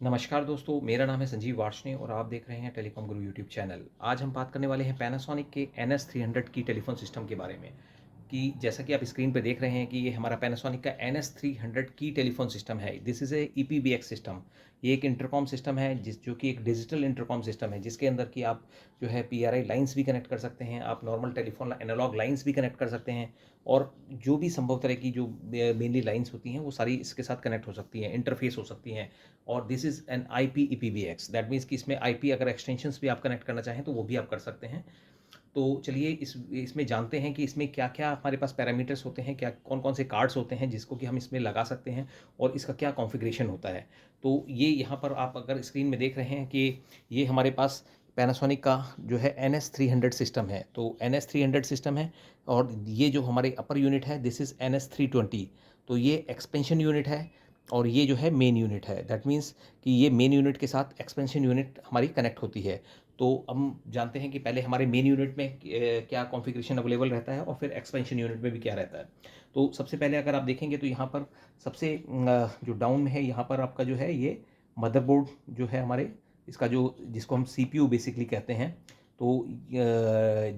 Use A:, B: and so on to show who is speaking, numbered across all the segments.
A: नमस्कार दोस्तों, मेरा नाम है संजीव वार्ष्णेय और आप देख रहे हैं टेलीकॉम गुरु यूट्यूब चैनल। आज हम बात करने वाले हैं पैनासोनिक के NS300 की टेलीफोन सिस्टम के बारे में। कि जैसा कि आप स्क्रीन पे देख रहे हैं कि ये हमारा पैनासोनिक का NS300 की टेलीफोन सिस्टम है। This is a EPBX system. ये एक इंटरकॉम सिस्टम है जो कि एक डिजिटल इंटरकॉम सिस्टम है, जिसके अंदर कि आप जो है PRI लाइन्स भी कनेक्ट कर सकते हैं, आप नॉर्मल टेलीफोन एनालॉग लाइन्स भी कनेक्ट कर सकते हैं और जो भी संभव तरह की जो मेनली लाइन्स होती हैं वो सारी इसके साथ कनेक्ट हो सकती हैं, इंटरफेस हो सकती हैं। और this is an IP EPBX, that means कि इसमें IP अगर एक्सटेंशंस भी आप कनेक्ट करना चाहें तो वो भी आप कर सकते हैं। तो चलिए इसमें जानते हैं कि इसमें क्या-क्या हमारे पास पैरामीटर्स होते हैं, क्या कौन-कौन से कार्ड्स होते हैं जिसको कि हम इसमें लगा सकते हैं और इसका क्या कॉन्फ़िगरेशन होता है। तो ये यहाँ पर आप अगर स्क्रीन में देख रहे हैं कि ये हमारे पास पैनासोनिक का जो है NS300 सिस्टम है। तो NS300 सिस्टम है और ये जो हमारे अपर यूनिट है दिस इज़ NS320। तो ये एक्सपेंशन यूनिट है और ये जो है मेन यूनिट है। दैट मीन्स कि ये मेन यूनिट के साथ एक्सपेंशन यूनिट हमारी कनेक्ट होती है। तो हम जानते हैं कि पहले हमारे मेन यूनिट में क्या कॉन्फ़िगरेशन अवेलेबल रहता है और फिर एक्सपेंशन यूनिट में भी क्या रहता है। तो सबसे पहले अगर आप देखेंगे तो यहाँ पर सबसे जो डाउन में है यहाँ पर आपका जो है ये मदरबोर्ड जो है हमारे इसका जो जिसको हम CPU बेसिकली कहते हैं। तो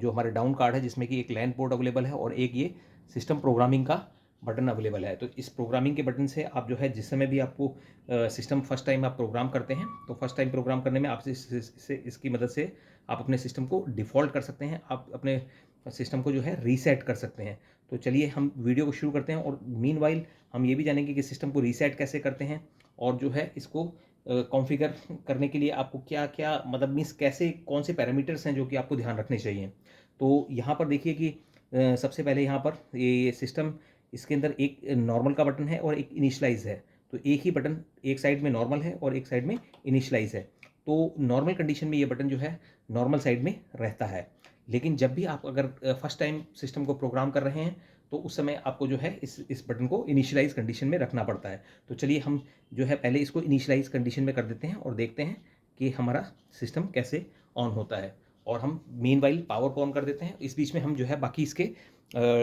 A: जो हमारे डाउन कार्ड है जिसमें कि एक लैन पोर्ट अवेलेबल है और एक ये सिस्टम प्रोग्रामिंग का बटन अवेलेबल है। तो इस प्रोग्रामिंग के बटन से आप जो है जिस समय भी आपको सिस्टम फर्स्ट टाइम आप प्रोग्राम करते हैं तो फर्स्ट टाइम प्रोग्राम करने में आप इसकी मदद से आप अपने सिस्टम को डिफ़ॉल्ट कर सकते हैं, आप अपने सिस्टम को जो है रीसेट कर सकते हैं। तो चलिए हम वीडियो को शुरू करते हैं और मीनवाइल हम ये भी जानेंगे कि सिस्टम को रीसेट कैसे करते हैं और जो है इसको कॉन्फ़िगर करने के लिए आपको क्या-क्या मतलब मीन्स कैसे कौन से पैरामीटर्स हैं जो कि आपको ध्यान रखने चाहिए। तो यहाँ पर देखिए कि सबसे पहले यहाँ पर ये सिस्टम इसके अंदर एक नॉर्मल का बटन है और एक इनिशियलाइज़ है। तो एक ही बटन एक साइड में नॉर्मल है और एक साइड में इनिशियलाइज़ है। तो नॉर्मल कंडीशन में ये बटन जो है नॉर्मल साइड में रहता है। लेकिन जब भी आप अगर फर्स्ट टाइम सिस्टम को प्रोग्राम कर रहे हैं तो उस समय आपको जो है इस बटन को इनिशियलाइज़ कंडीशन में रखना पड़ता है। तो चलिए हम जो है पहले इसको इनिशियलाइज़ कंडीशन में कर देते हैं और देखते हैं कि हमारा सिस्टम कैसे ऑन होता है। और हम मीनवाइल पावर को ऑन कर देते हैं। इस बीच में हम जो है बाकी इसके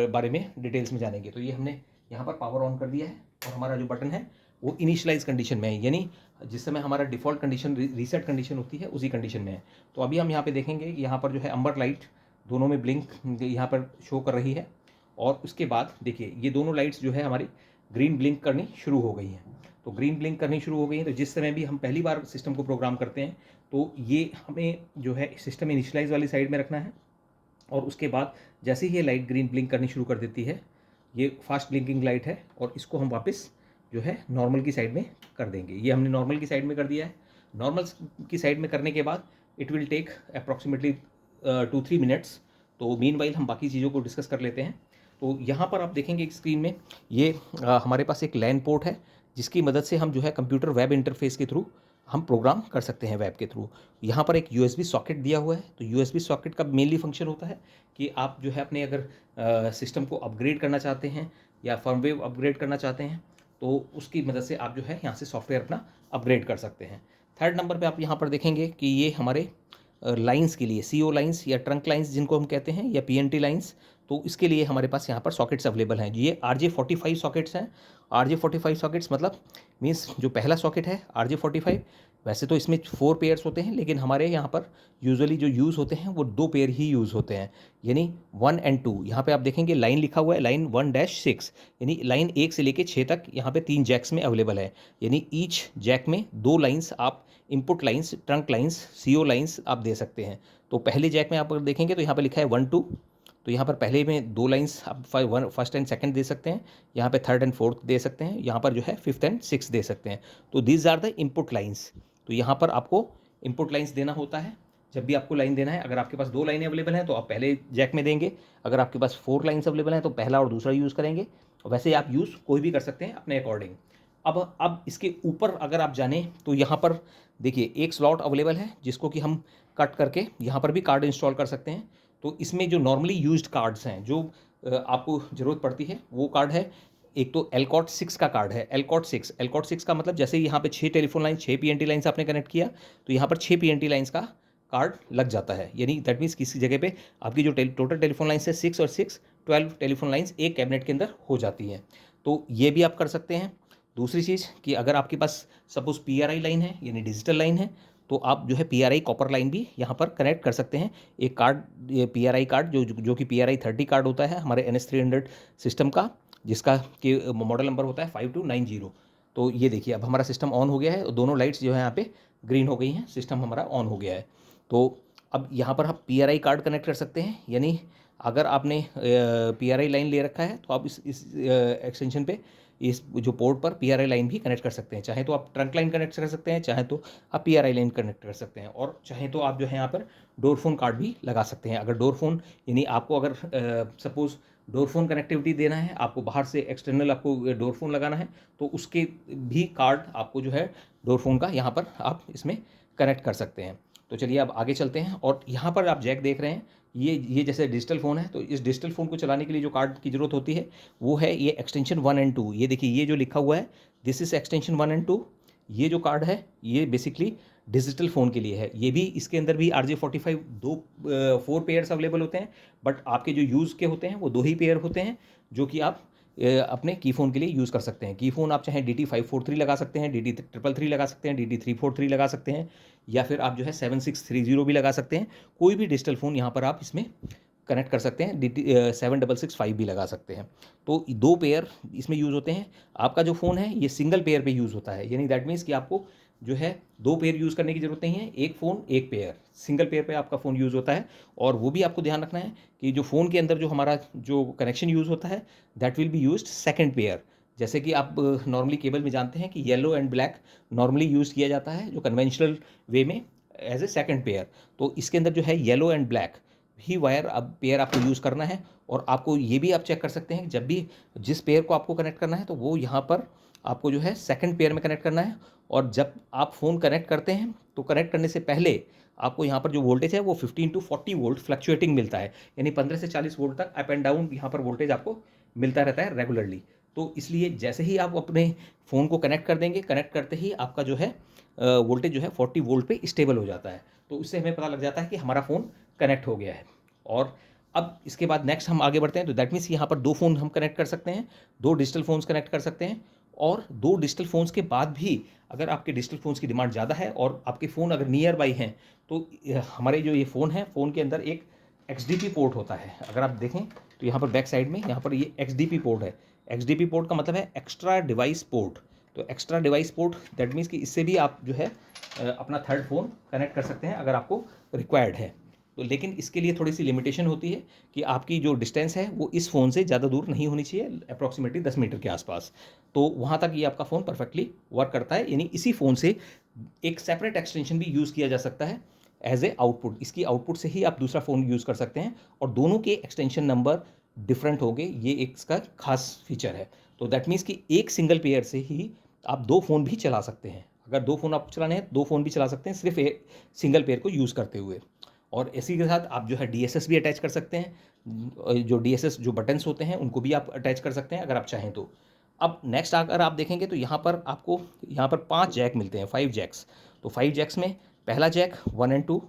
A: बारे में डिटेल्स में जानेंगे। तो ये हमने यहाँ पर पावर ऑन कर दिया है और हमारा जो बटन है वो इनिशियलाइज़ कंडीशन में है, यानी जिस समय हमारा डिफ़ॉल्ट कंडीशन रीसेट कंडीशन होती है उसी कंडीशन में है। तो अभी हम यहाँ पे देखेंगे कि यहाँ पर जो है अम्बर लाइट दोनों में ब्लिंक यहाँ पर शो कर रही है और उसके बाद देखिए ये दोनों लाइट्स जो है हमारी ग्रीन ब्लिंक करनी शुरू हो गई हैं। तो ग्रीन ब्लिंक करनी शुरू हो गई है तो जिस समय भी हम पहली बार सिस्टम को प्रोग्राम करते हैं तो ये हमें जो है सिस्टम इनिशियलाइज़ वाली साइड में रखना है और उसके बाद जैसे ही ये लाइट ग्रीन ब्लिंक करनी शुरू कर देती है, ये फास्ट ब्लिंकिंग लाइट है और इसको हम वापस जो है नॉर्मल की साइड में कर देंगे। ये हमने नॉर्मल की साइड में कर दिया है। नॉर्मल की साइड में करने के बाद it will take approximately 2-3 minutes. तो मीनवाइल हम बाकी चीज़ों को डिस्कस कर लेते हैं। तो यहाँ पर आप देखेंगे स्क्रीन में ये हमारे पास एक लैन पोर्ट है जिसकी मदद से हम जो है कंप्यूटर वेब इंटरफेस के थ्रू हम प्रोग्राम कर सकते हैं वेब के थ्रू। यहाँ पर एक USB सॉकेट दिया हुआ है। तो USB सॉकेट का मेनली फंक्शन होता है कि आप जो है अपने अगर सिस्टम को अपग्रेड करना चाहते हैं या फर्मवेयर अपग्रेड करना चाहते हैं तो उसकी मदद से आप जो है यहाँ से सॉफ्टवेयर अपना अपग्रेड कर सकते हैं। थर्ड नंबर पे आप यहाँ पर देखेंगे कि ये हमारे लाइंस के लिए CO लाइंस या ट्रंक लाइंस जिनको हम कहते हैं या PNT लाइंस, तो इसके लिए हमारे पास यहाँ पर सॉकेट्स अवेलेबल हैं। ये RJ45 सॉकेट्स हैं। RJ45 सॉकेट्स मतलब मीन्स जो पहला सॉकेट है RJ45, वैसे तो इसमें 4 पेयर्स होते हैं लेकिन हमारे यहाँ पर यूजुअली जो यूज़ होते हैं वो 2 पेयर ही यूज़ होते हैं, यानी 1 एंड 2। यहाँ पे आप देखेंगे लाइन लिखा हुआ है लाइन 1-6, यानी लाइन 1 से लेके 6 तक यहाँ पे 3 जैक्स में अवेलेबल है, यानी ईच जैक में 2 लाइन्स आप input lines, trunk lines, CO lines आप दे सकते हैं। तो पहले जैक में आप अगर देखेंगे तो यहाँ पर लिखा है 1-2, तो यहाँ पर पहले में 2 लाइन्स आप फर्स्ट एंड सेकंड दे सकते हैं, यहाँ पे थर्ड एंड फोर्थ दे सकते हैं, यहाँ पर जो है फिफ्थ एंड सिक्स्थ दे सकते हैं। तो these are the input lines. तो यहाँ पर आपको इनपुट लाइन्स देना होता है। जब भी आपको लाइन देना है, अगर आपके पास 2 लाइनें अवेलेबल हैं तो आप पहले जैक में देंगे, अगर आपके पास 4 लाइन्स अवेलेबल हैं तो पहला और दूसरा यूज़ करेंगे। वैसे आप यूज़ कोई भी कर सकते हैं अपने अकॉर्डिंग। अब इसके ऊपर अगर आप जानें तो यहाँ पर देखिए एक स्लॉट अवेलेबल है जिसको कि हम कट करके यहाँ पर भी कार्ड इंस्टॉल कर सकते हैं। तो इसमें जो नॉर्मली यूज्ड कार्ड्स हैं जो आपको ज़रूरत पड़ती है वो कार्ड है, एक तो एलकॉट 6 का कार्ड है। एलकॉट 6 का मतलब जैसे यहाँ पे 6 टेलीफोन लाइन 6 PNT लाइन्स आपने कनेक्ट किया तो यहाँ पर 6 PNT लाइन्स का कार्ड लग जाता है, यानी दैट मीन्स किसी जगह पे आपकी जो टोटल टेलीफोन लाइन्स है 6 और 6 12 टेलीफोन लाइन्स एक कैबिनेट के अंदर हो जाती हैं। तो ये भी आप कर सकते हैं। दूसरी चीज़ कि अगर आपके पास सपोज़ PRI लाइन है यानी डिजिटल लाइन है, तो आप जो है PRI कॉपर लाइन भी यहाँ पर कनेक्ट कर सकते हैं। एक कार्ड, ये PRI कार्ड जो कि PRI 30 कार्ड होता है हमारे NS300 सिस्टम का, जिसका कि मॉडल नंबर होता है 5290। तो ये देखिए अब हमारा सिस्टम ऑन हो गया है और दोनों लाइट्स जो है यहाँ पे ग्रीन हो गई हैं, सिस्टम हमारा ऑन हो गया है। तो अब यहाँ पर आप PRI कार्ड कनेक्ट कर सकते हैं, यानी अगर आपने PRI लाइन ले रखा है तो आप इस एक्सटेंशन पे इस जो पोर्ट पर PRI लाइन भी कनेक्ट कर सकते हैं। चाहे तो आप ट्रंक लाइन कनेक्ट कर सकते हैं, चाहे तो आप PRI लाइन कनेक्ट कर सकते हैं, और चाहे तो आप जो है यहाँ पर डोर फोन कार्ड भी लगा सकते हैं। अगर डोर फोन यानी आपको अगर सपोज़ डोर फोन कनेक्टिविटी देना है, आपको बाहर से एक्सटर्नल आपको डोर फोन लगाना है, तो उसके भी कार्ड आपको जो है डोर फोन का यहाँ पर आप इसमें कनेक्ट कर सकते हैं। तो चलिए अब आगे चलते हैं, और यहाँ पर आप जैक देख रहे हैं, ये जैसे डिजिटल फ़ोन है, तो इस डिजिटल फ़ोन को चलाने के लिए जो कार्ड की ज़रूरत होती है वो है ये एक्सटेंशन 1 एंड 2। ये देखिए ये जो लिखा हुआ है दिस इज़ एक्सटेंशन 1 एंड 2, ये जो कार्ड है ये बेसिकली डिजिटल फ़ोन के लिए है। ये भी इसके अंदर भी RJ45 4 पेयर्स अवेलेबल होते हैं, बट आपके जो यूज़ के होते हैं वो 2 ही पेयर होते हैं, जो कि आप अपने की फ़ोन के लिए यूज़ कर सकते हैं। की फ़ोन आप चाहे DT543 लगा सकते हैं, DT333 लगा सकते हैं, DT343 लगा सकते हैं, या फिर आप जो है 7630 भी लगा सकते हैं। कोई भी डिजिटल फ़ोन यहाँ पर आप इसमें कनेक्ट कर सकते हैं। DT 7665 भी लगा सकते हैं। तो 2 पेयर इसमें यूज़ होते हैं। आपका जो फ़ोन है ये सिंगल पेयर पे यूज़ होता है, यानी दैट मीन्स कि आपको जो है 2 पेयर यूज़ करने की ज़रूरत नहीं है। एक फ़ोन एक पेयर, सिंगल पेयर पे आपका फ़ोन यूज़ होता है। और वो भी आपको ध्यान रखना है कि जो फ़ोन के अंदर जो हमारा जो कनेक्शन यूज़ होता है that will be used second pair. जैसे कि आप नॉर्मली केबल में जानते हैं कि yellow and black normally use किया जाता है जो कन्वेंशनल वे में एज ए सेकंड पेयर। तो इसके अंदर जो है yellow and black he wire अब पेयर आपको यूज़ करना है। और आपको ये भी आप चेक कर सकते हैं जब भी जिस पेयर को आपको कनेक्ट करना है तो वो यहाँ पर आपको जो है सेकंड पेयर में कनेक्ट करना है। और जब आप फ़ोन कनेक्ट करते हैं तो कनेक्ट करने से पहले आपको यहाँ पर जो वोल्टेज है वो 15 टू 40 वोल्ट फ्लक्चुएटिंग मिलता है, यानी 15 से 40 वोल्ट तक अप एंड डाउन यहाँ पर वोल्टेज आपको मिलता रहता है रेगुलरली। तो इसलिए जैसे ही आप अपने फ़ोन को कनेक्ट कर देंगे, कनेक्ट करते ही आपका जो है वोल्टेज जो है 40 वोल्ट पे स्टेबल हो जाता है। तो उससे हमें पता लग जाता है कि हमारा फ़ोन कनेक्ट हो गया है। और अब इसके बाद नेक्स्ट हम आगे बढ़ते हैं, तो दैट मीन्स यहाँ पर 2 फ़ोन हम कनेक्ट कर सकते हैं, 2 डिजिटल फ़ोन्स कनेक्ट कर सकते हैं। और 2 डिजिटल फ़ोन्स के बाद भी अगर आपके डिजिटल फ़ोन्स की डिमांड ज़्यादा है और आपके फ़ोन अगर नियर बाई हैं, तो हमारे जो ये फ़ोन है, फ़ोन के अंदर एक XDP पोर्ट होता है। अगर आप देखें तो यहाँ पर बैक साइड में यहाँ पर ये XDP पोर्ट है। XDP पोर्ट का मतलब है एक्स्ट्रा डिवाइस पोर्ट। तो extra device port that means कि इससे भी आप जो है अपना थर्ड फ़ोन कनेक्ट कर सकते हैं अगर आपको रिक्वायर्ड है। तो लेकिन इसके लिए थोड़ी सी लिमिटेशन होती है कि आपकी जो डिस्टेंस है वो इस फ़ोन से ज़्यादा दूर नहीं होनी चाहिए, अप्रॉक्सीमेटली 10 मीटर के आसपास। तो वहाँ तक ये आपका फ़ोन परफेक्टली वर्क करता है, यानी इसी फ़ोन से एक सेपरेट एक्सटेंशन भी यूज़ किया जा सकता है एज ए आउटपुट। इसकी आउटपुट से ही आप दूसरा फ़ोन यूज़ कर सकते हैं, और दोनों के एक्सटेंशन नंबर डिफरेंट होंगे, ये एक इसका खास फीचर है। तो दैट मीन्स कि एक सिंगल पेयर से ही आप 2 फ़ोन भी चला सकते हैं। अगर 2 फ़ोन आपको चलाने हैं, 2 फ़ोन भी चला सकते हैं सिर्फ एक सिंगल पेयर को यूज़ करते हुए। और इसी के साथ आप जो है DSS भी अटैच कर सकते हैं। जो DSS जो बटन्स होते हैं उनको भी आप अटैच कर सकते हैं अगर आप चाहें तो। अब नेक्स्ट अगर आप देखेंगे तो यहाँ पर आपको यहाँ पर 5 जैक मिलते हैं, 5 जैक्स। तो 5 जैक्स में पहला जैक 1 एंड 2।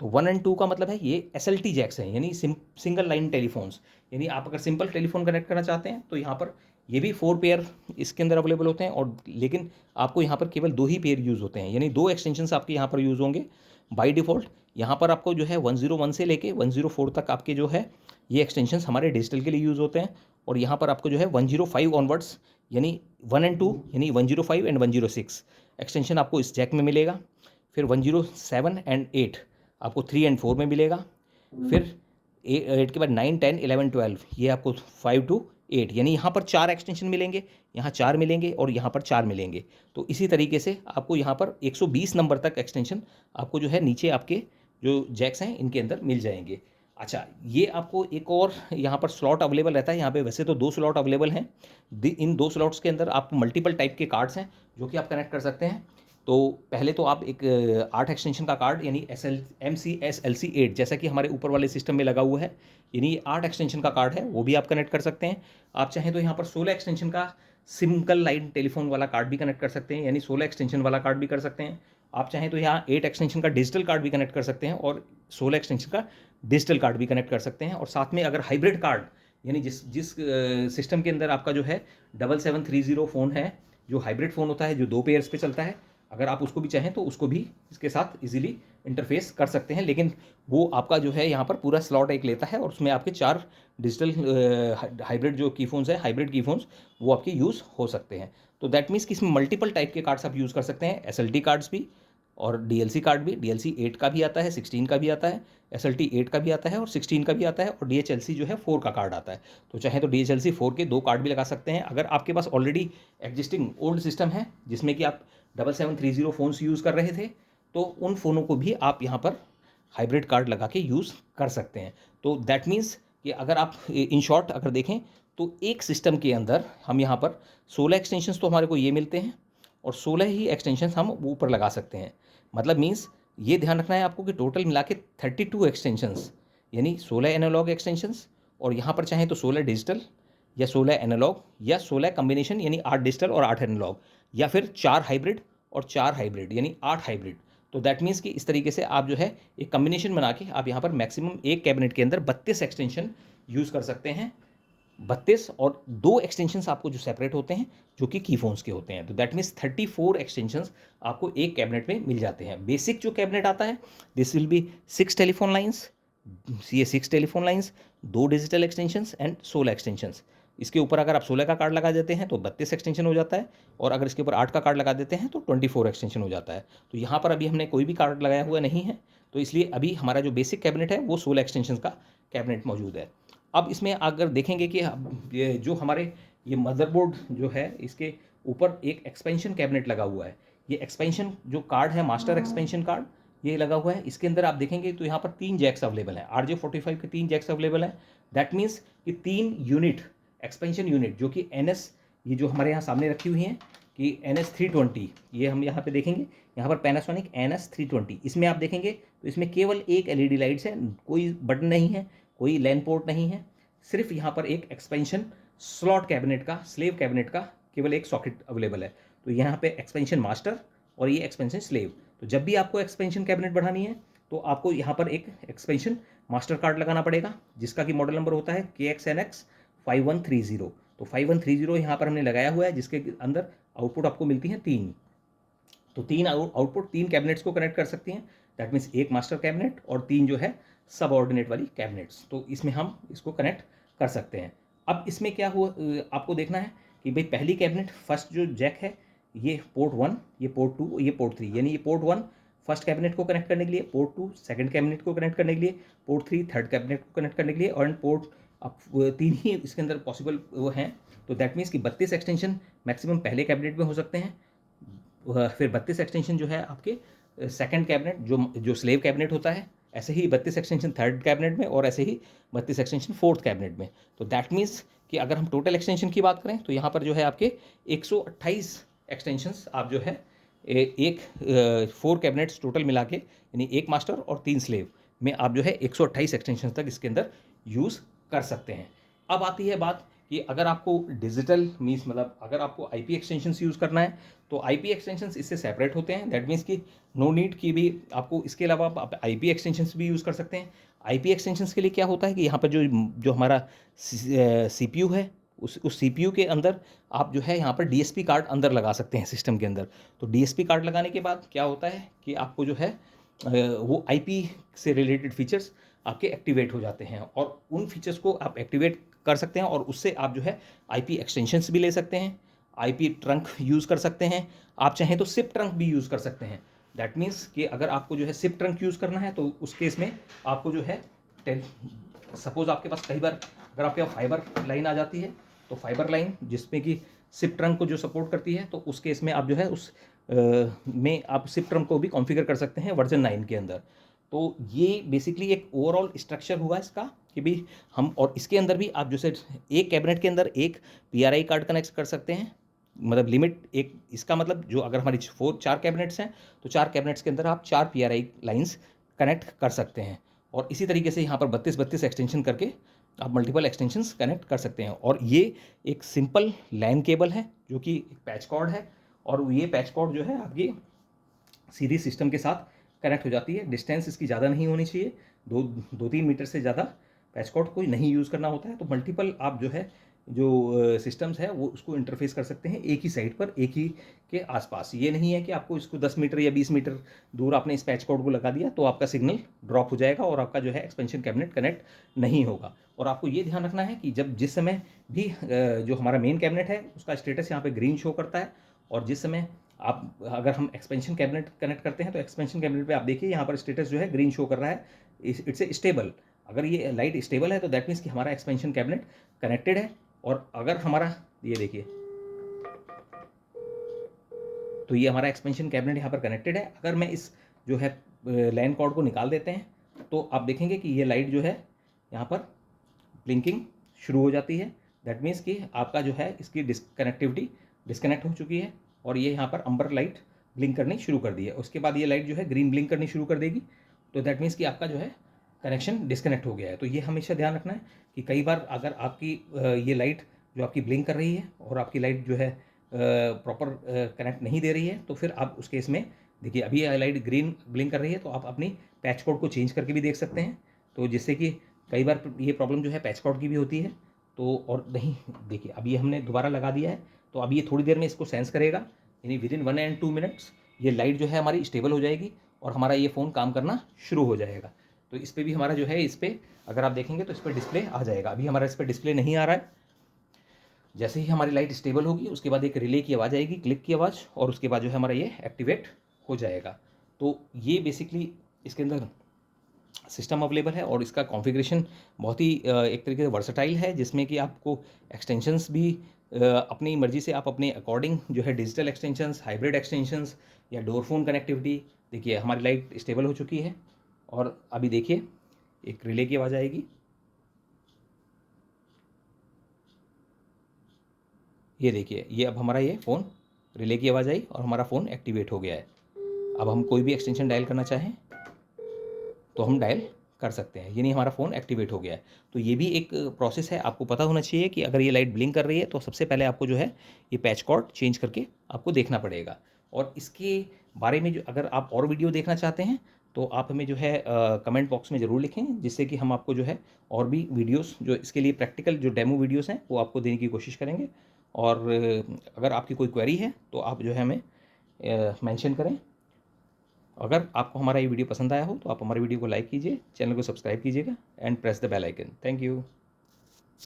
A: तो 1 एंड 2 का मतलब है ये SLT जैक्स हैं, यानी सिंगल लाइन टेलीफोन्स। यानी आप अगर सिंपल टेलीफोन कनेक्ट करना चाहते हैं तो यहाँ पर ये भी 4 पेयर इसके अंदर अवेलेबल होते हैं, और लेकिन आपको यहाँ पर केवल 2 ही पेयर यूज़ होते हैं, यानी 2 एक्सटेंशंस आपके यहाँ पर यूज़ होंगे बाय डिफ़ॉल्ट। यहाँ पर आपको जो है 101 से लेके 104 तक आपके जो है ये एक्सटेंशंस हमारे डिजिटल के लिए यूज़ होते हैं। और यहाँ पर आपको जो है 105 ऑनवर्ड्स, यानी 1 एंड 2 यानी 105 एंड 106 एक्सटेंशन आपको इस जैक में मिलेगा। फिर 107 एंड 8 आपको 3 एंड 4 में मिलेगा। फिर 8 के बाद 9, 10, 11, 12 ये आपको 5 टू 8, यानी यहाँ पर 4 एक्सटेंशन मिलेंगे, यहाँ 4 मिलेंगे और यहाँ पर 4 मिलेंगे। तो इसी तरीके से आपको यहाँ पर 120 नंबर तक एक्सटेंशन आपको जो है नीचे आपके जो जैक्स हैं इनके अंदर मिल जाएंगे। अच्छा, ये आपको एक और यहाँ पर स्लॉट अवेलेबल रहता है। यहाँ पे वैसे तो 2 स्लॉट अवेलेबल हैं। इन 2 स्लॉट्स के अंदर आपको मल्टीपल टाइप के कार्ड्स हैं जो कि आप कनेक्ट कर सकते हैं। तो पहले तो आप एक 8 एक्सटेंशन का कार्ड, यानी MCS LC8 जैसा कि हमारे ऊपर वाले सिस्टम में लगा हुआ है, यानी 8 एक्सटेंशन का कार्ड है, वो भी आप कनेक्ट कर सकते हैं। आप चाहें तो यहाँ पर 16 एक्सटेंशन का सिंगल लाइन टेलीफोन वाला कार्ड भी कनेक्ट कर सकते हैं, यानी 16 एक्सटेंशन वाला कार्ड भी कर सकते हैं। आप चाहें तो यहाँ 8 एक्सटेंशन का डिजिटल कार्ड भी कनेक्ट कर सकते हैं और 16 एक्सटेंशन का डिजिटल कार्ड भी कनेक्ट कर सकते हैं। और साथ में अगर हाइब्रिड कार्ड, यानी जिस सिस्टम के अंदर आपका जो है 7730 फ़ोन है, जो हाइब्रिड फ़ोन होता है जो 2 पेयर्स पे चलता है, अगर आप उसको भी चाहें तो उसको भी इसके साथ इजीली इंटरफेस कर सकते हैं। लेकिन वो आपका जो है यहाँ पर पूरा स्लॉट एक लेता है और उसमें आपके 4 डिजिटल हाइब्रिड जो कीफ़ोन्स हैं, हाइब्रिड कीफ़ोन्स, वो आपके यूज़ हो सकते हैं। तो दैट मीन्स कि इसमें मल्टीपल टाइप के कार्ड्स आप यूज़ कर सकते हैं, एसएलटी कार्ड्स भी और डीएलसी कार्ड भी। डीएलसी 8 का भी आता है, 16 का भी आता है, एसएलटी 8 का भी आता है और 16 का भी आता है, और डीएचएलसी जो है 4 का कार्ड आता है। तो चाहे तो डीएचएलसी 4 के 2 कार्ड भी लगा सकते हैं। अगर आपके पास ऑलरेडी एग्जिस्टिंग ओल्ड सिस्टम है जिसमें कि आप 7730 फ़ोन्स यूज़ कर रहे थे, तो उन फ़ोनों को भी आप यहाँ पर हाइब्रिड कार्ड लगा के यूज़ कर सकते हैं। तो दैट मीन्स कि अगर आप इन शॉर्ट अगर देखें तो एक सिस्टम के अंदर हम यहाँ पर 16 एक्सटेंशंस तो हमारे को ये मिलते हैं और 16 ही एक्सटेंशंस हम ऊपर लगा सकते हैं। मतलब मीन्स ये ध्यान रखना है आपको कि टोटल मिला के 32 एक्सटेंशंस, यानी 16 एनालॉग एक्सटेंशंस, और यहाँ पर चाहें तो 16 डिजिटल या 16 एनालॉग या 16 कम्बिनेशन यानी 8 डिजिटल और 8 एनालॉग, या फिर 4 हाइब्रिड और 4 हाइब्रिड यानी 8 हाइब्रिड। तो दैट मीन्स कि इस तरीके से आप जो है एक कम्बिनेशन बना के आप यहाँ पर मैक्सिमम एक कैबिनेट के अंदर 32 एक्सटेंशन यूज़ कर सकते हैं। 32 और 2 एक्सटेंशंस आपको जो सेपरेट होते हैं जो कि की फोन्स के होते हैं। तो दैट मीन्स 34 एक्सटेंशंस आपको एक कैबिनेट में मिल जाते हैं। बेसिक जो कैबिनेट आता है this will be 6 telephone lines, ये 6 telephone lines, 2 digital extensions and 16 extensions. इसके ऊपर अगर आप 16 का कार्ड लगा देते हैं तो 32 एक्सटेंशन हो जाता है, और अगर इसके ऊपर 8 का कार्ड लगा देते हैं तो 24 एक्सटेंशन हो जाता है। तो यहाँ पर अभी हमने कोई भी कार्ड लगाया हुआ नहीं है, तो इसलिए अभी हमारा जो बेसिक कैबिनेट है वो 16 एक्सटेंशन का कैबिनेट मौजूद है। अब इसमें अगर देखेंगे कि ये जो हमारे ये मदरबोर्ड जो है इसके ऊपर एक एक्सपेंशन कैबिनेट लगा हुआ है। ये एक्सपेंशन जो कार्ड है, मास्टर एक्सपेंशन कार्ड, ये लगा हुआ है। इसके अंदर आप देखेंगे तो यहाँ पर 3 जैक्स अवेलेबल हैं, RJ45 के 3 जैक्स अवेलेबल हैं। दैट मीन्स कि 3 यूनिट एक्सपेंशन यूनिट जो कि NS, ये जो हमारे यहाँ सामने रखी हुई हैं कि NS320, ये हम यहाँ पे देखेंगे, यहाँ पर पैनासोनिक NS320, इसमें आप देखेंगे तो इसमें केवल एक LED लाइट्स है, कोई बटन नहीं है, कोई लैन पोर्ट नहीं है, सिर्फ यहाँ पर एक एक्सपेंशन स्लॉट कैबिनेट का, स्लेव कैबिनेट का केवल एक सॉकेट अवेलेबल है। तो यहाँ पे एक्सपेंशन मास्टर और ये एक्सपेंशन स्लेव। तो जब भी आपको एक्सपेंशन कैबिनेट बढ़ानी है तो आपको यहाँ पर एक एक्सपेंशन मास्टर कार्ड लगाना पड़ेगा जिसका कि मॉडल नंबर होता है KXNX 5130। तो 5130 यहाँ पर हमने लगाया हुआ है, जिसके अंदर आउटपुट आपको मिलती हैं 3। तो 3 आउटपुट 3 कैबिनेट्स को कनेक्ट कर सकती हैं। दैट मीन्स एक मास्टर कैबिनेट और 3 जो है सब ऑर्डिनेट वाली कैबिनेट्स। तो इसमें हम इसको कनेक्ट कर सकते हैं। अब इसमें क्या हुआ आपको देखना है कि भाई पहली कैबिनेट फर्स्ट जो जैक है ये पोर्ट 1, ये पोर्ट 2, ये पोर्ट 3, यानी ये पोर्ट 1 फर्स्ट कैबिनेट को कनेक्ट करने के लिए, पोर्ट 2 सेकंड कैबिनेट को कनेक्ट करने के लिए, पोर्ट 3 थर्ड कैबिनेट को कनेक्ट करने के लिए, और पोर्ट अब 3 ही इसके अंदर पॉसिबल वो हैं। तो दैट मीन्स कि 32 एक्सटेंशन मैक्सिमम पहले कैबिनेट में हो सकते हैं, फिर 32 एक्सटेंशन जो है आपके सेकंड कैबिनेट जो स्लेव कैबिनेट होता है, ऐसे ही 32 एक्सटेंशन थर्ड कैबिनेट में, और ऐसे ही 32 एक्सटेंशन फोर्थ कैबिनेट में। तो दैट मीन्स कि अगर हम टोटल एक्सटेंशन की बात करें तो यहाँ पर जो है आपके 128 एक्सटेंशंस आप जो है एक 4 कैबिनेट्स टोटल मिला के, यानी एक मास्टर और 3 स्लेव में आप जो है 128 एक्सटेंशन तक इसके अंदर यूज़ कर सकते हैं। अब आती है बात कि अगर आपको डिजिटल मीन्स मतलब अगर आपको IP एक्सटेंशंस यूज़ करना है तो IP एक्सटेंशंस इससे सेपरेट होते हैं। दैट मीन्स कि नो नीड की भी आपको, इसके अलावा आप IP एक्सटेंशंस भी यूज़ कर सकते हैं। IP एक्सटेंशंस के लिए क्या होता है कि यहाँ पर जो हमारा CPU है उस CPU के अंदर आप जो है यहाँ पर DSP कार्ड अंदर लगा सकते हैं सिस्टम के अंदर। तो DSP कार्ड लगाने के बाद क्या होता है कि आपको जो है वो IP से रिलेटेड फीचर्स आपके एक्टिवेट हो जाते हैं, और उन फीचर्स को आप एक्टिवेट कर सकते हैं और उससे आप जो है IP एक्सटेंशंस भी ले सकते हैं, IP ट्रंक यूज़ कर सकते हैं, आप चाहें तो सिप ट्रंक भी यूज़ कर सकते हैं। दैट मीन्स कि अगर आपको जो है सिप ट्रंक यूज़ करना है तो उस केस में आपको जो है सपोज़ आपके पास कई बार अगर आपके पास फाइबर लाइन आ जाती है तो फाइबर लाइन जिसमें कि सिप ट्रंक को जो सपोर्ट करती है, तो उस केस में आप जो है उस में आप सिप ट्रंक को भी कॉन्फ़िगर कर सकते हैं वर्जन 9 के अंदर। तो ये बेसिकली एक ओवरऑल स्ट्रक्चर हुआ इसका कि भी हम, और इसके अंदर भी आप जैसे एक कैबिनेट के अंदर एक PRI कार्ड कनेक्ट कर सकते हैं, मतलब लिमिट एक, इसका मतलब जो अगर हमारी 4 कैबिनेट्स हैं तो 4 कैबिनेट्स के अंदर आप 4 PRI लाइंस कनेक्ट कर सकते हैं। और इसी तरीके से यहाँ पर 32 एक्सटेंशन करके आप मल्टीपल एक्सटेंशंस कनेक्ट कर सकते हैं। और ये एक सिंपल लैन केबल है जो कि एक पैच कॉर्ड है, और ये पैच कॉर्ड जो है आपकी सीधी सिस्टम के साथ कनेक्ट हो जाती है। डिस्टेंस इसकी ज़्यादा नहीं होनी चाहिए, 2-3 मीटर से ज़्यादा पैच कॉर्ड कोई नहीं यूज़ करना होता है। तो मल्टीपल आप जो है जो सिस्टम्स है वो उसको इंटरफेस कर सकते हैं एक ही साइट पर, एक ही के आसपास। ये नहीं है कि आपको इसको 10 मीटर या 20 मीटर दूर आपने इस पैच कॉर्ड को लगा दिया तो आपका सिग्नल ड्रॉप हो जाएगा और आपका जो है एक्सपेंशन कैबिनेट कनेक्ट नहीं होगा। और आपको ये ध्यान रखना है कि जब जिस समय भी जो हमारा मेन कैबिनेट है उसका स्टेटस यहाँ पे ग्रीन शो करता है, और जिस समय आप अगर हम एक्सपेंशन कैबिनेट कनेक्ट करते हैं तो एक्सपेंशन कैबिनेट पे आप देखिए यहाँ पर स्टेटस जो है ग्रीन शो कर रहा है, इट्स ए स्टेबल। अगर ये लाइट स्टेबल है तो दैट मीन्स कि हमारा एक्सपेंशन कैबिनेट कनेक्टेड है। और अगर हमारा ये देखिए, तो ये हमारा एक्सपेंशन कैबिनेट यहाँ पर कनेक्टेड है। अगर मैं इस जो है लैन कॉर्ड को निकाल देते हैं तो आप देखेंगे कि ये लाइट जो है यहाँ पर ब्लिंकिंग शुरू हो जाती है। दैट मीन्स कि आपका जो है इसकी कनेक्टिविटी डिस्कनेक्ट हो चुकी है और ये यहाँ पर अंबर लाइट ब्लिंक करनी शुरू कर दी है। उसके बाद ये लाइट जो है ग्रीन ब्लिंक करनी शुरू कर देगी, तो दैट मीन्स कि आपका जो है कनेक्शन डिस्कनेक्ट हो गया है। तो ये हमेशा ध्यान रखना है कि कई बार अगर आपकी ये लाइट जो आपकी ब्लिंक कर रही है और आपकी लाइट जो है प्रॉपर कनेक्ट नहीं दे रही है, तो फिर आप उस केस में देखिए अभी ये लाइट ग्रीन ब्लिंक कर रही है तो आप अपनी पैच कोड को चेंज करके भी देख सकते हैं, तो जिससे कि कई बार ये प्रॉब्लम जो है पैच कोड की भी होती है। तो और नहीं देखिए अभी ये हमने दोबारा लगा दिया है तो अभी ये थोड़ी देर में इसको सेंस करेगा, यानी विद इन 1 and 2 मिनट्स ये लाइट जो है हमारी स्टेबल हो जाएगी और हमारा ये फ़ोन काम करना शुरू हो जाएगा। तो इस पर भी हमारा जो है इस पर अगर आप देखेंगे तो इस पर डिस्प्ले आ जाएगा। अभी हमारा इस पर डिस्प्ले नहीं आ रहा है। जैसे ही हमारी लाइट स्टेबल होगी उसके बाद एक रिले की आवाज़ आएगी, क्लिक की आवाज़, और उसके बाद जो है हमारा ये एक्टिवेट हो जाएगा। तो ये बेसिकली इसके अंदर सिस्टम अवेलेबल है और इसका कॉन्फ़िगरेशन बहुत ही एक तरीके से वर्सटाइल है, जिसमें कि आपको एक्सटेंशंस भी अपनी मर्ज़ी से आप अपने अकॉर्डिंग जो है डिजिटल एक्सटेंशंस, हाइब्रिड एक्सटेंशंस या डोर फ़ोन कनेक्टिविटी। देखिए हमारी लाइट स्टेबल हो चुकी है और अभी देखिए एक रिले की आवाज़ आएगी। ये देखिए ये अब हमारा ये फ़ोन रिले की आवाज़ आई और हमारा फ़ोन एक्टिवेट हो गया है। अब हम कोई भी एक्सटेंशन डायल करना चाहें तो हम डायल कर सकते हैं, यानी हमारा फ़ोन एक्टिवेट हो गया है। तो ये भी एक प्रोसेस है, आपको पता होना चाहिए कि अगर ये लाइट ब्लिंक कर रही है तो सबसे पहले आपको जो है ये पैच कॉर्ड चेंज करके आपको देखना पड़ेगा। और इसके बारे में जो अगर आप और वीडियो देखना चाहते हैं तो आप हमें जो है कमेंट बॉक्स में ज़रूर लिखें, जिससे कि हम आपको जो है और भी वीडियोस जो इसके लिए प्रैक्टिकल जो डेमो वीडियोस हैं वो आपको देने की कोशिश करेंगे। और अगर आपकी कोई क्वेरी है तो आप जो है हमें मेंशन करें। अगर आपको हमारा ये वीडियो पसंद आया हो तो आप हमारे वीडियो को लाइक कीजिए, चैनल को सब्सक्राइब कीजिएगा and press the bell icon. Thank you.